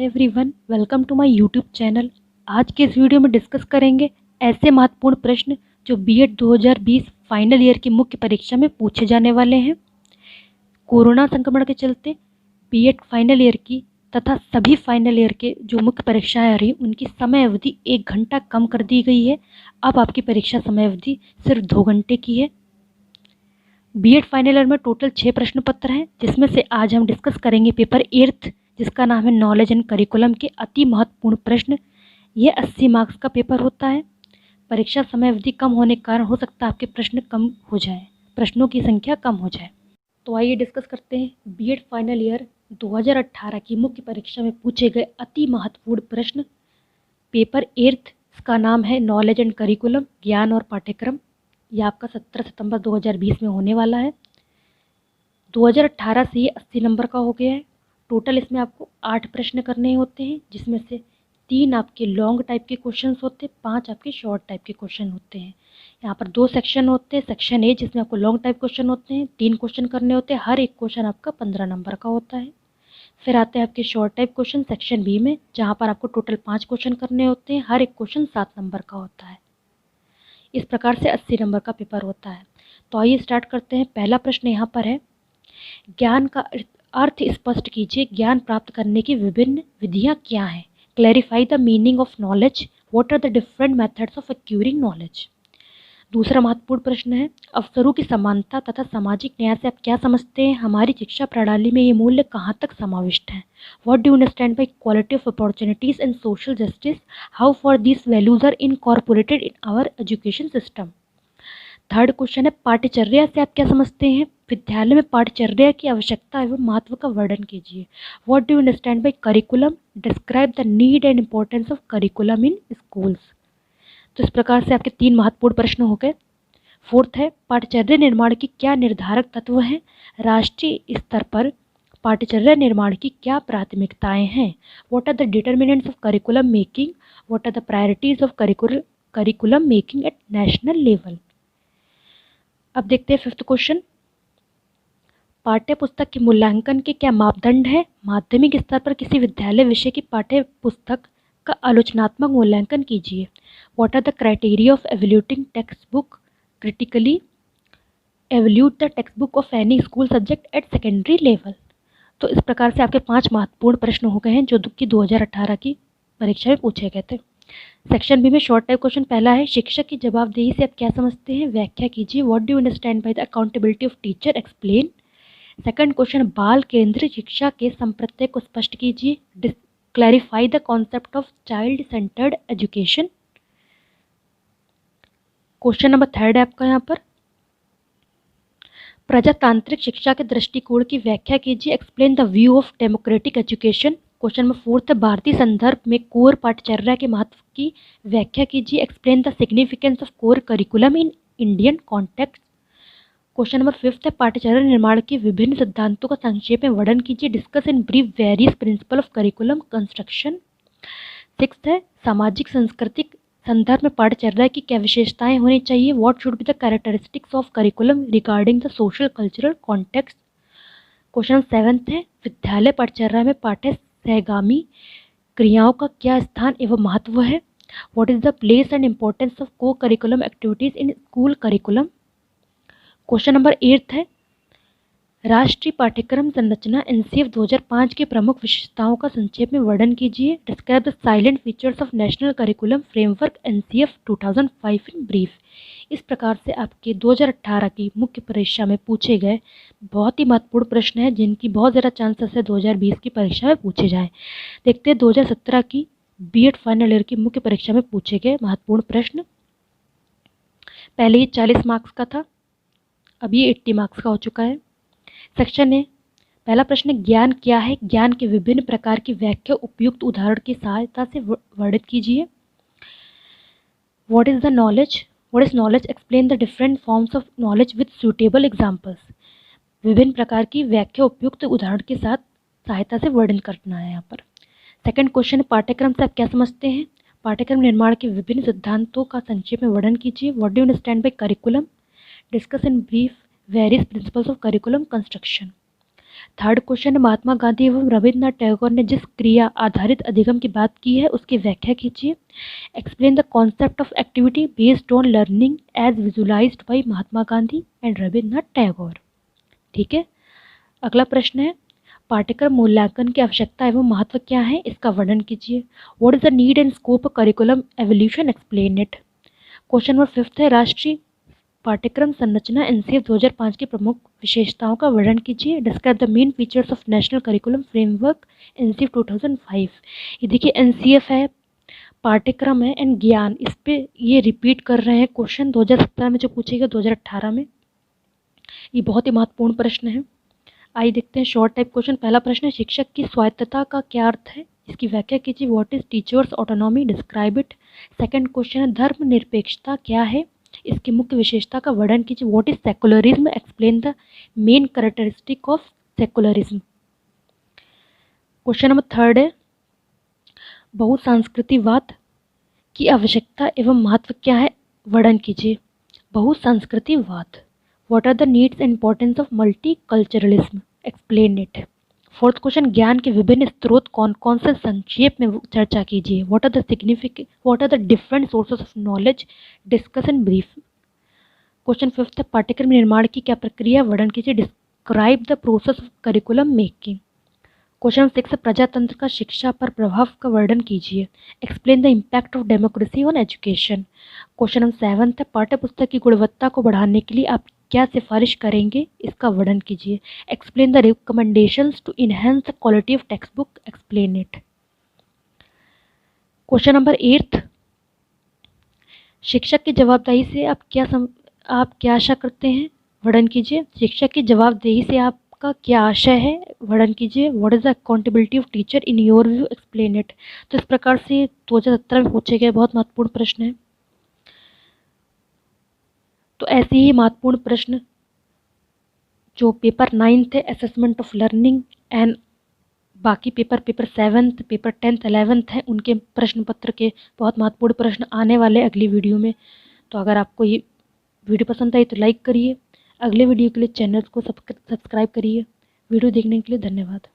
Everyone, welcome to my YouTube channel. आज के इस वीडियो में डिस्कस करेंगे ऐसे महत्वपूर्ण प्रश्न जो बीएड 2020 फाइनल ईयर की मुख्य परीक्षा में पूछे जाने वाले हैं। कोरोना संक्रमण के चलते बीएड फाइनल ईयर की तथा सभी फाइनल ईयर के जो मुख्य परीक्षाएं आ रही उनकी समय अवधि 1 घंटा कम कर दी गई है। अब आपकी परीक्षा समय अवधि सिर्फ 2 घंटे की है। बीएड फाइनल ईयर में टोटल 6 प्रश्न पत्र हैं, जिसमें से आज हम डिस्कस करेंगे पेपर 8 जिसका नाम है नॉलेज एंड करिकुलम के अति महत्वपूर्ण प्रश्न। यह 80 मार्क्स का पेपर होता है। परीक्षा समय अवधि कम होने के कारण हो सकता है आपके प्रश्न कम हो जाए, प्रश्नों की संख्या कम हो जाए। तो आइए डिस्कस करते हैं बीएड फाइनल ईयर 2018 की मुख्य परीक्षा में पूछे गए अति महत्वपूर्ण प्रश्न। पेपर 8 इसका नाम है नॉलेज एंड करिकुलम, ज्ञान और पाठ्यक्रम। यह आपका 17 सितंबर 2020 में होने वाला है। 2018 से ये 80 नंबर का हो गया है। टोटल इसमें आपको 8 प्रश्न करने होते हैं, जिसमें से 3 आपके लॉन्ग टाइप के क्वेश्चंस होते हैं, 5 आपके शॉर्ट टाइप के क्वेश्चन होते हैं। यहाँ पर 2 सेक्शन होते हैं। सेक्शन ए जिसमें आपको लॉन्ग टाइप क्वेश्चन होते हैं, 3 क्वेश्चन करने होते हैं, हर एक क्वेश्चन आपका 15 नंबर का होता है। फिर आते हैं आपके short type question section B में, जहाँ पर आपको टोटल 5 क्वेश्चन करने होते हैं, हर एक क्वेश्चन 7 नंबर का होता है। इस प्रकार से 80 नंबर का पेपर होता है। तो आइए स्टार्ट करते हैं। पहला प्रश्न यहाँ पर है, ज्ञान का अर्थ स्पष्ट कीजिए। ज्ञान प्राप्त करने की विभिन्न विधियाँ क्या हैं? Clarify the meaning of knowledge. What are the different methods of acquiring knowledge. दूसरा महत्वपूर्ण प्रश्न है, अवसरों की समानता तथा सामाजिक न्याय से आप क्या समझते हैं? हमारी शिक्षा प्रणाली में ये मूल्य कहाँ तक समाविष्ट हैं? What do you understand by equality of opportunities and social justice? How for this values are incorporated in our education system. Third question है, पाठ्यचर्या से आप क्या समझते हैं? विद्यालय में पाठ्यचर्या की आवश्यकता एवं महत्व का वर्णन कीजिए। What do you understand by curriculum? Describe the need and importance of curriculum in schools. तो इस प्रकार से आपके 3 महत्वपूर्ण प्रश्न हो गए। फोर्थ है, पाठ्यचर्या निर्माण की क्या निर्धारक तत्व हैं? राष्ट्रीय स्तर पर पाठ्यचर्या निर्माण की क्या प्राथमिकताएं हैं? What are the determinants of curriculum making? What are the priorities of curriculum making at national level. अब देखते हैं 5th क्वेश्चन, पाठ्य पुस्तक के मूल्यांकन के क्या मापदंड है? माध्यमिक स्तर पर किसी विद्यालय विषय की पाठ्य पुस्तक का आलोचनात्मक मूल्यांकन कीजिए। What are the criteria of evaluating textbook? Critically evaluate the textbook of any school subject at secondary level. तो इस प्रकार से आपके 5 महत्वपूर्ण प्रश्न हो गए हैं जो कि 2018 की परीक्षा में पूछे गए थे। सेक्शन बी में शॉर्ट टाइप क्वेश्चन पहला है, शिक्षक की जवाबदेही से आप क्या समझते हैं? व्याख्या कीजिए। What do you understand by the accountability of teacher? Explain. Second question, बाल केंद्रित शिक्षा के संप्रत्यय को स्पष्ट कीजिए। Clarify the concept of child centred education. Question number 3 है आपका यहाँ पर, प्रजातांत्रिक शिक्षा के दृष्टिकोण की व्याख्या कीजिए। Explain the view of democratic education. Question number 4 है, भारतीय संदर्भ में कोर पाठ्यचर्या के महत्व की व्याख्या कीजिए। Explain the significance of core curriculum in Indian context. Question number 5 है, पाठ्यचर्या निर्माण के विभिन्न सिद्धांतों का संक्षेप में वर्णन कीजिए। Discuss in brief various principle of curriculum construction. 6 है, सामाजिक सांस्कृतिक संदर्भ में पाठ्यचर्या की क्या विशेषताएं होनी चाहिए? What should be the characteristics of curriculum regarding the social cultural context. Question 7 है, विद्यालय पाठ्यचर्या में पाठ्य सहगामी क्रियाओं का क्या स्थान एवं महत्व है? What is the place and importance of co curriculum activities in school curriculum. Question number 8 है, राष्ट्रीय पाठ्यक्रम संरचना एनसीएफ 2005 की प्रमुख विशेषताओं का संक्षेप में वर्णन कीजिए। Describe the salient features of national curriculum framework NCF 2005 in brief. इस प्रकार से आपके 2018 की मुख्य परीक्षा में पूछे गए बहुत ही महत्वपूर्ण प्रश्न हैं, जिनकी बहुत ज़्यादा चांसेस है 2020 की परीक्षा में पूछे जाएँ। देखते हैं 2017 की बीएड फाइनल ईयर की मुख्य परीक्षा में पूछे गए महत्वपूर्ण प्रश्न। पहले ये 40 मार्क्स का था, अब ये 80 मार्क्स का हो चुका है। सेक्शन है, पहला प्रश्न, ज्ञान क्या है? ज्ञान के विभिन्न प्रकार की व्याख्या उपयुक्त उदाहरण की सहायता से वर्णित कीजिए। What is the knowledge? What is knowledge? Explain the different forms of knowledge with suitable examples. विभिन्न प्रकार की व्याख्या उपयुक्त उदाहरण के साथ सहायता से वर्णन करना है यहाँ पर। सेकंड क्वेश्चन, पाठ्यक्रम से आप क्या समझते हैं? पाठ्यक्रम निर्माण के विभिन्न सिद्धांतों का संक्षेप में वर्णन कीजिए। What do you understand by curriculum? Discuss in brief various principles of curriculum construction. Third question, Mahatma Gandhi एवं रविन्द्रनाथ टैगोर ने जिस क्रिया आधारित अधिगम की बात की है उसकी व्याख्या कीजिए। Explain the concept of activity based on learning as visualized by Mahatma Gandhi and Rabindranath Tagore. ठीक है, अगला प्रश्न है, पाठ्यक्रम मूल्यांकन की आवश्यकता एवं महत्व क्या है, इसका वर्णन कीजिए। What is the need and scope of curriculum evolution, explain it. Question number 5 है, राष्ट्रीय पाठ्यक्रम संरचना एनसीएफ 2005 की प्रमुख विशेषताओं का वर्णन कीजिए। Describe the main features of national curriculum framework NCF 2005। ये देखिए एनसीएफ है, पाठ्यक्रम है एंड ज्ञान, इस पे ये रिपीट कर रहे हैं क्वेश्चन 2017 में जो पूछेगा 2018 में। ये बहुत ही महत्वपूर्ण प्रश्न है। आइए देखते हैं शॉर्ट टाइप क्वेश्चन। पहला प्रश्न है, शिक्षक की स्वायत्तता का क्या अर्थ है, इसकी व्याख्या कीजिए। What is teachers autonomy, describe it. Second question है, धर्मनिरपेक्षता क्या है, इसकी मुख्य विशेषता का वर्णन कीजिए। What is secularism, explain the main characteristic of secularism. Question number third है, बहुसांस्कृतिकवाद की आवश्यकता एवं महत्व क्या है, वर्णन कीजिए। बहुसांस्कृतिकवाद, what are the needs and importance of multiculturalism, explain it. Fourth question, ज्ञान के विभिन्न स्रोत कौन कौन से, संक्षेप में चर्चा कीजिए। What are the different sources of knowledge, discuss in brief. Question fifth है, पाठ्यक्रम निर्माण की क्या प्रक्रिया, वर्णन कीजिए। Describe the process of curriculum making. Question 6, प्रजातंत्र का शिक्षा पर प्रभाव का वर्णन कीजिए। Explain the impact of democracy on education. Question number 7 है, पाठ्य पुस्तक की गुणवत्ता को बढ़ाने के लिए आप क्या सिफारिश करेंगे, इसका वर्णन कीजिए। Explain the recommendations to enhance the quality of text book, explain it. Question number 8, शिक्षक की जवाबदेही से आप क्या आशा करते हैं, वर्णन कीजिए। शिक्षक की जवाबदेही से आपका क्या आशय है, वर्णन कीजिए। What is the accountability of teacher in your view, explain it. तो इस प्रकार से 2017 में पूछे गए बहुत महत्वपूर्ण प्रश्न है। तो ऐसे ही महत्वपूर्ण प्रश्न जो पेपर 9 थे, असेसमेंट ऑफ लर्निंग एंड बाकी पेपर 7, पेपर 10, 11 हैं, उनके प्रश्न पत्र के बहुत महत्वपूर्ण प्रश्न आने वाले अगली वीडियो में। तो अगर आपको ये वीडियो पसंद आई तो लाइक करिए, अगले वीडियो के लिए चैनल को सब्सक्राइब करिए। वीडियो देखने के लिए धन्यवाद।